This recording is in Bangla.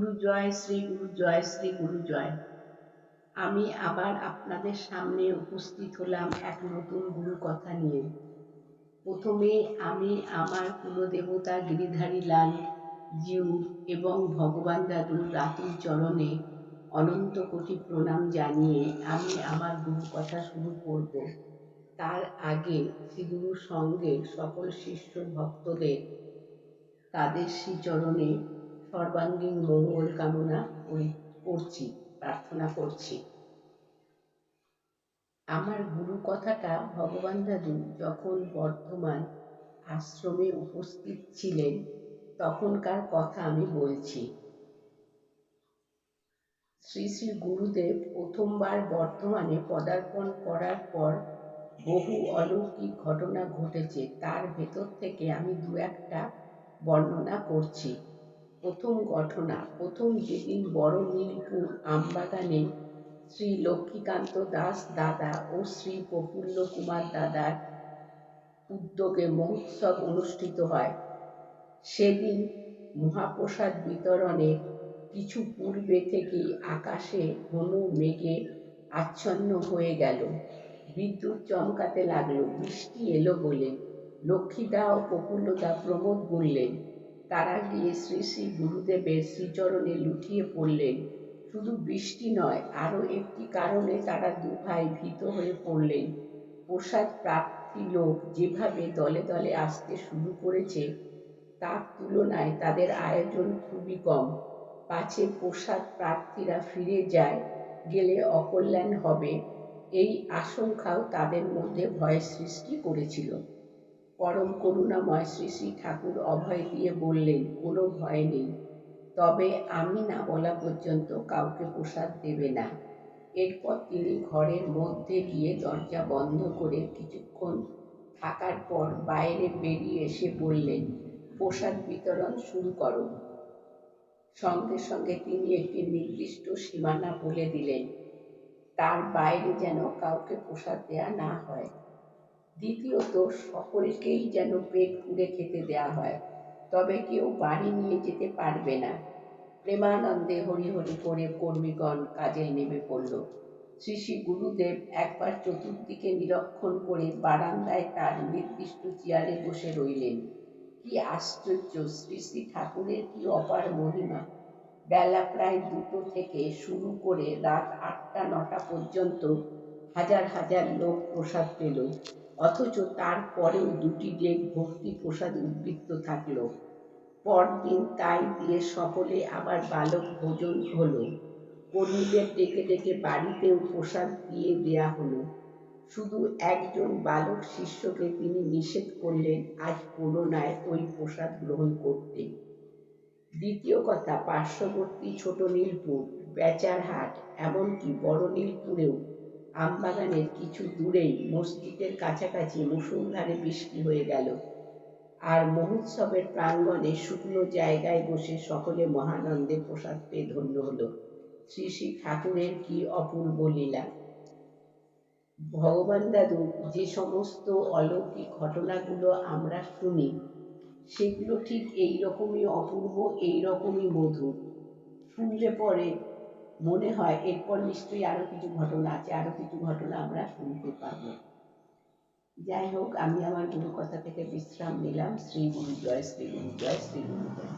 গুরু জয়, শ্রী গুরু জয়, শ্রী গুরু জয়। আমি আবার আপনাদের সামনে উপস্থিত হলাম এক নতুন গুরু কথা নিয়ে। প্রথমে আমি আমার কুলদেবতা গিরিধারী লাল জিউ এবং ভগবান দাদুর রাতুল চরণে অনন্ত কোটি প্রণাম জানিয়ে আমি আমার গুরু কথা শুরু করব। তার আগে শ্রীগুরুর সঙ্গে সকল শিষ্য ভক্তদের তাদের শ্রীচরণে সর্বাঙ্গীন মঙ্গল কামনা করছি, প্রার্থনা করছি। আমার গুরু কথাটা ভগবান দাদু যখন বর্ধমান আশ্রমে উপস্থিত ছিলেন তখনকার কথা আমি বলছি। শ্রী শ্রী গুরুদেব প্রথমবার বর্ধমানে পদার্পণ করার পর বহু অলৌকিক ঘটনা ঘটেছে। তার ভেতর থেকে আমি দু একটা বর্ণনা করছি। প্রথম ঘটনা, প্রথম যেদিন বড় নীলপুর আমবাগানে শ্রী লক্ষ্মীকান্ত দাস দাদা ও শ্রী প্রফুল্ল কুমার দাদার উদ্যোগে মহোৎসব অনুষ্ঠিত হয়, সেদিন মহাপ্রসাদ বিতরণের কিছু পূর্বে থেকেই আকাশে ঘন মেঘে আচ্ছন্ন হয়ে গেল। বিদ্যুৎ চমকাতে লাগলো। বৃষ্টি এলো বলে লক্ষ্মীদা ও প্রফুল্লদা প্রমোদ গুনলেন। তারা গিয়ে শ্রী শ্রী গুরুদেবের শ্রীচরণে লুটিয়ে পড়লেন। শুধু বৃষ্টি নয়, আরো একটি কারণে তারা দুভাই ভীত হয়ে পড়লেন। প্রসাদ প্রার্থী লোক যেভাবে দলে দলে আসতে শুরু করেছে তার তুলনায় তাদের আয়োজন খুবই কম। পাছে প্রসাদ প্রার্থীরা ফিরে গেলে অকল্যাণ হবে, এই আশঙ্কাও তাদের মধ্যে ভয়ের সৃষ্টি করেছিল। পরম করুণাময় শ্রী শ্রী ঠাকুর অভয় দিয়ে বললেন, কোনো ভয় নেই, তবে আমি না বলা পর্যন্ত কাউকে প্রসাদ দেবে না। এরপর তিনি ঘরের মধ্যে গিয়ে দরজা বন্ধ করে কিছুক্ষণ থাকার পর বাইরে বেরিয়ে এসে বললেন, প্রসাদ বিতরণ শুরু করো। সঙ্গে সঙ্গে তিনি একটি নির্দিষ্ট সীমানা বলে দিলেন, তার বাইরে যেন কাউকে প্রসাদ দেয়া না হয়। দ্বিতীয়ত, সকলকেই যেন পেট পুড়ে খেতে দেয়া হয়, তবে কেউ বাড়ি নিয়ে যেতে পারবে না। প্রেমানন্দে হরি হরি করে কর্মীগণ কাজে নেমে পড়ল। শ্রী শ্রী গুরুদেব একবার চতুর্দিকে নিরীক্ষণ করে বারান্দায় তার নির্দিষ্ট চেয়ারে বসে রইলেন। কি আশ্চর্য! শ্রী শ্রী ঠাকুরের কি অপার মহিমা! বেলা প্রায় 2টো থেকে শুরু করে রাত 8টা-9টা পর্যন্ত হাজার হাজার লোক প্রসাদ পেল, অথচ তারপরেও 2টি ডেক ভর্তি প্রসাদ উদ্বৃত্ত থাকল। পরদিন তাই দিয়ে সকলে আবার বালক ভোজন হলো। কর্মীদের ডেকে ডেকে বাড়িতেও প্রসাদ দিয়ে দেয়া হলো। শুধু একজন বালক শিষ্যকে তিনি নিষেধ করলেন আজ করোনায় ওই প্রসাদ গ্রহণ করতে। দ্বিতীয় কথা, পার্শ্ববর্তী ছোট নীলপুর, বেচারহাট, এমনকি বড় নীলপুরেও আমবাগানের কিছু দূরেই মসজিদের কাছাকাছি মুষলধারে বৃষ্টি হয়ে গেল। আর মহোৎসবের প্রাঙ্গণে শুকনো জায়গায় বসে সকলে মহানন্দে প্রসাদ পেয়ে ধন্য হলো। শ্রী শ্রী ঠাকুরের কি অপূর্ব লীলা! ভগবান দাদু যে সমস্ত অলৌকিক ঘটনাগুলো আমরা শুনি, সেগুলো ঠিক এইরকমই অপূর্ব, এইরকমই মধুর। শুনলে পরে মনে হয় এরপর নিশ্চয়ই আরো কিছু ঘটনা আছে, আরো কিছু ঘটনা আমরা শুনতে পাবো। যাই হোক, আমি আমার গুরু কথা থেকে বিশ্রাম নিলাম। শ্রী গুরু জয়, শ্রী গুরু জয়, শ্রী গুরু জয়।